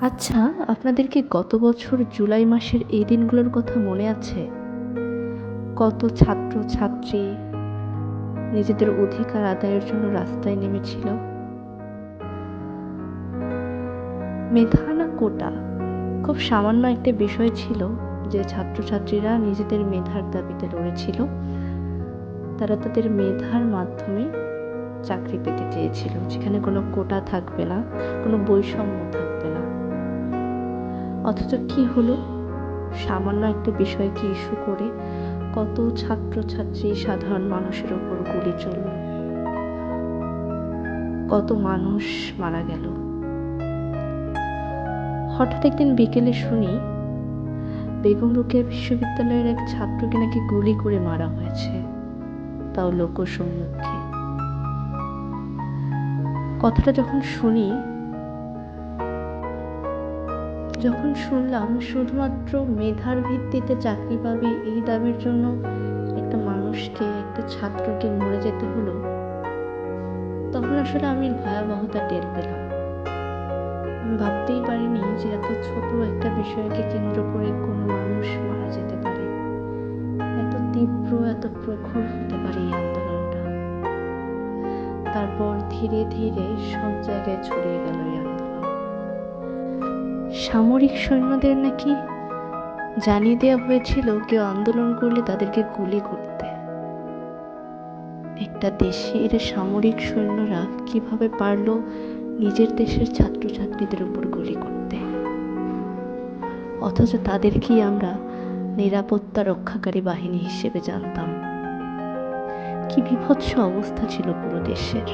আচ্ছা, আপনাদের কি গত বছর জুলাই মাসের এই দিনগুলোর কথা মনে আছে? কত ছাত্র-ছাত্রী নিজেদের অধিকার আদায়ের জন্য রাস্তায় নেমেছিল? মেধা না কোটা? খুব সামান্য একটা বিষয় ছিল যে ছাত্রছাত্রীরা নিজেদের মেধার দাবিতে লড়েছিল। তারা তাদের মেধার মাধ্যমে চাকরি পেতে চেয়েছিল, যেখানে কোনো কোটা থাকবে না, কোনো বৈষম্য থাকবে না। অথচ কি হলো? সামান্য একটা বিষয়কে ইস্যু করে কত ছাত্রছাত্রী, সাধারণ মানুষের ওপর গুলি চলল, কত মানুষ মারা গেল। হঠাৎ একদিন বিকেলে শুনি বেগম রোকেয়া বিশ্ববিদ্যালয়ের এক ছাত্রকে নাকি গুলি করে মারা হয়েছে, তাও লোকসম্মুখে। কথাটা যখন শুনলাম শুধুমাত্র মেধার ভিত্তিতে চাকরি পাবে এই দাবির জন্য একটা মানুষকে, একটা ছাত্রকে মরে যেতে হলো, তখন আসলে আমি ভয়াবহতা টের পেলাম। আমি ভাবতেই পারিনি যে এত ছোট একটা বিষয়কে কেন্দ্র করে কোনো মানুষ মারা যেতে পারে, এত তীব্র, এত প্রখর হতে পারে এই আন্দোলনটা। তারপর ধীরে ধীরে সব জায়গায় ছড়িয়ে গেল এই আন্দোলন। সামরিক সৈন্যদের নাকি জানিয়ে দেওয়া হয়েছিল কেউ আন্দোলন করলে তাদেরকে গুলি করতে। একটা দেশের সামরিক সৈন্যরা কিভাবে পারলো নিজের দেশের ছাত্রছাত্রীদের উপর গুলি করতে, অথচ তাদেরকেই আমরা নিরাপত্তা রক্ষাকারী বাহিনী হিসেবে জানতাম। কি বিভৎস অবস্থা ছিল পুরো দেশের।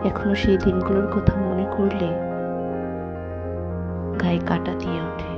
এখনো সেই দিনগুলোর কথা মনে করলে গায়ে কাঁটা দিয়ে ওঠে।